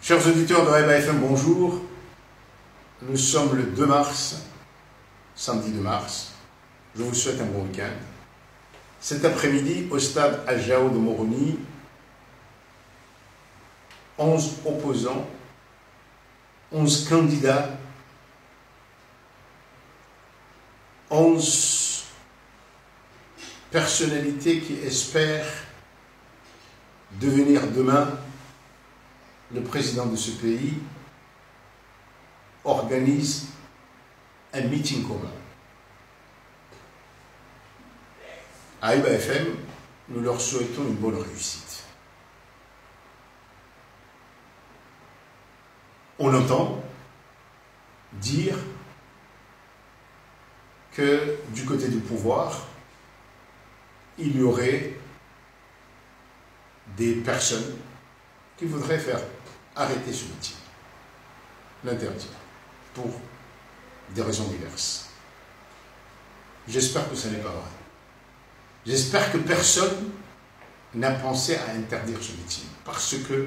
Chers auditeurs de Haïba FM, bonjour. Nous sommes le 2 mars, samedi 2 mars. Je vous souhaite un bon week-end. Cet après-midi, au stade Al-Jao de Moroni, 11 opposants, 11 candidats, 11 personnalités qui espèrent devenir demain le président de ce pays, organise un meeting commun. À Haïba FM, nous leur souhaitons une bonne réussite. On entend dire que du côté du pouvoir, il y aurait des personnes qui voudraient faire arrêter ce meeting, l'interdire, pour des raisons diverses. J'espère que ce n'est pas vrai. J'espère que personne n'a pensé à interdire ce meeting, parce que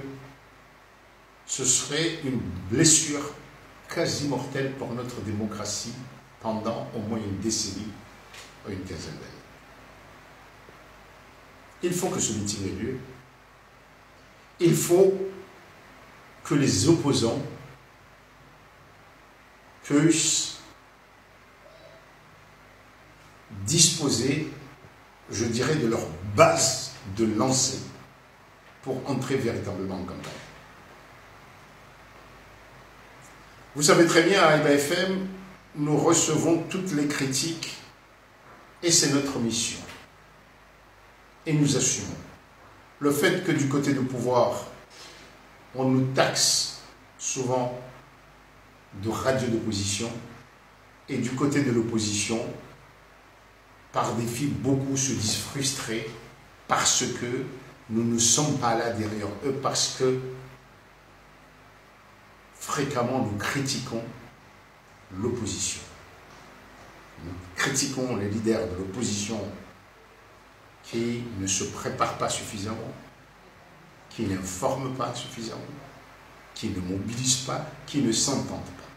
ce serait une blessure quasi mortelle pour notre démocratie pendant au moins une décennie ou une quinzaine d'années. Il faut que ce meeting ait lieu. Il faut que les opposants puissent disposer, je dirais, de leur base de lancer pour entrer véritablement en campagne. Vous savez très bien, à Haïba FM, nous recevons toutes les critiques et c'est notre mission. Et nous assumons. Le fait que du côté du pouvoir, on nous taxe souvent de radio d'opposition et du côté de l'opposition, par défi, beaucoup se disent frustrés parce que nous ne sommes pas là derrière eux, parce que fréquemment nous critiquons l'opposition. Nous critiquons les leaders de l'opposition qui ne se préparent pas suffisamment, qui n'informent pas suffisamment, qui ne mobilisent pas, qui ne s'entendent pas.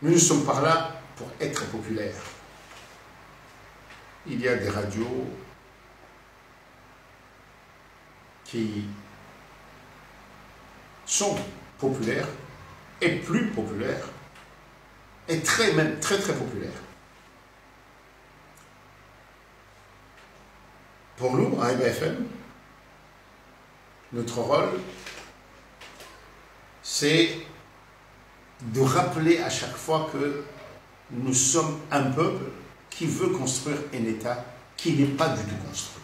Nous ne sommes pas là pour être populaires. Il y a des radios qui sont populaires et plus populaires et même très populaires. Pour nous, à Haïba FM, notre rôle, c'est de rappeler à chaque fois que nous sommes un peuple qui veut construire un État qui n'est pas du tout construit.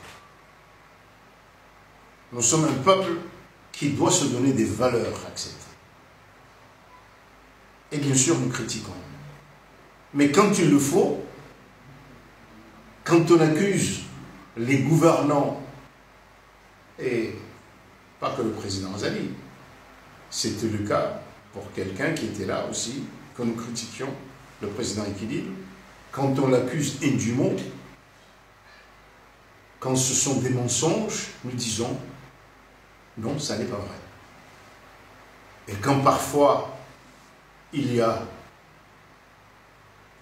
Nous sommes un peuple qui doit se donner des valeurs acceptées. Et bien sûr, nous critiquons. Mais quand il le faut, quand on accuse les gouvernants, et pas que le président Azali, c'était le cas pour quelqu'un qui était là aussi, que nous critiquions, le président Équilibre, quand on l'accuse indûment, quand ce sont des mensonges, nous disons non, ça n'est pas vrai. Et quand parfois il y a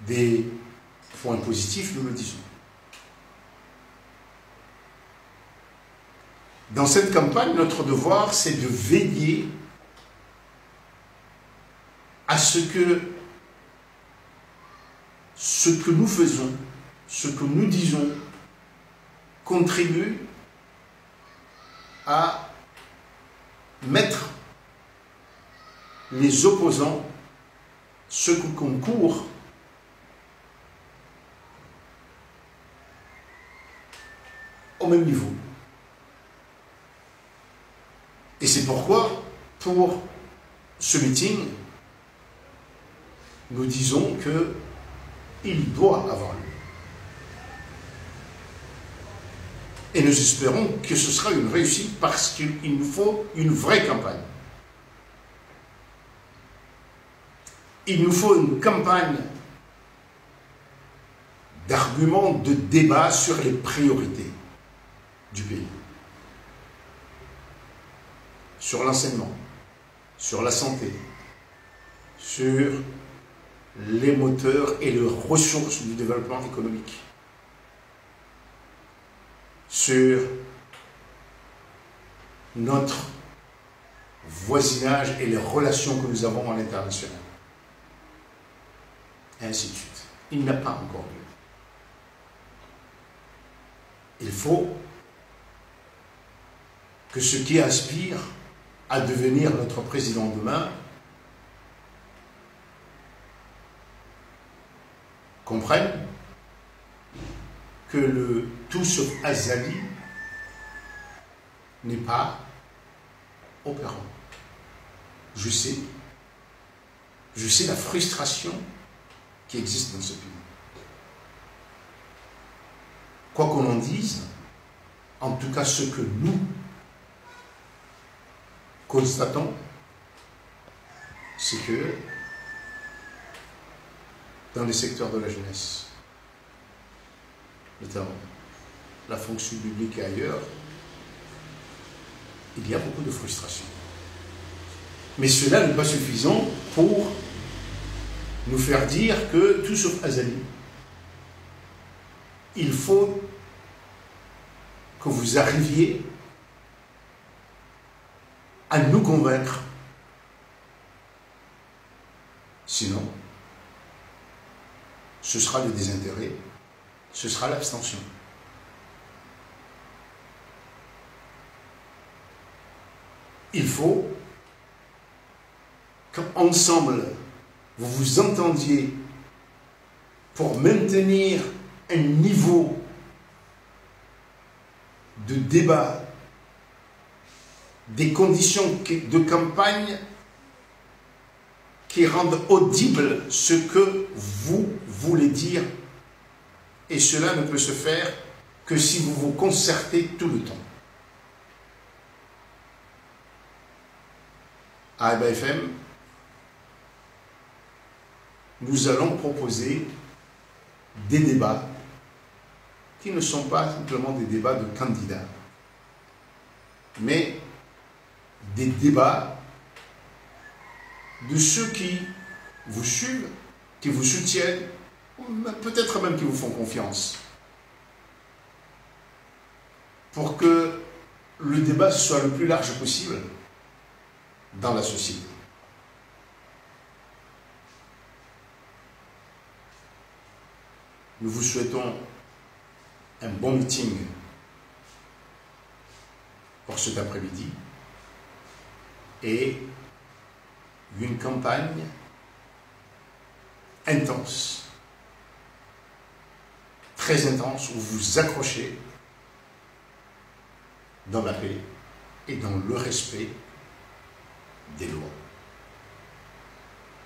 des points positifs, nous le disons. Dans cette campagne, notre devoir, c'est de veiller à ce que nous faisons, ce que nous disons, contribue à mettre les opposants, ceux qui concourent, au même niveau. Et c'est pourquoi, pour ce meeting, nous disons qu'il doit avoir lieu. Et nous espérons que ce sera une réussite parce qu'il nous faut une vraie campagne. Il nous faut une campagne d'arguments, de débats sur les priorités du pays. Sur l'enseignement, sur la santé, sur les moteurs et les ressources du développement économique, sur notre voisinage et les relations que nous avons à l'international, et ainsi de suite. Il n'a pas encore lieu. Il faut que ceux qui aspirent à devenir notre président demain comprennent que le tout sauf Azali n'est pas opérant. Je sais la frustration qui existe dans ce pays. Quoi qu'on en dise, en tout cas ce que nous constatons, c'est que dans les secteurs de la jeunesse, notamment la fonction publique et ailleurs, il y a beaucoup de frustration. Mais cela n'est pas suffisant pour nous faire dire que tout sauf Azali. Il faut que vous arriviez à nous convaincre. Sinon, ce sera le désintérêt, ce sera l'abstention. Il faut qu'ensemble, vous vous entendiez pour maintenir un niveau de débat, des conditions de campagne qui rendent audible ce que vous voulez dire. Et cela ne peut se faire que si vous vous concertez tout le temps. À EBA-FM, nous allons proposer des débats qui ne sont pas simplement des débats de candidats, mais des débats de ceux qui vous suivent, qui vous soutiennent, peut-être même qui vous font confiance, pour que le débat soit le plus large possible dans la société. Nous vous souhaitons un bon meeting pour cet après-midi et une campagne intense, très intense, où vous accrochez dans la paix et dans le respect des lois.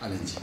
À lundi.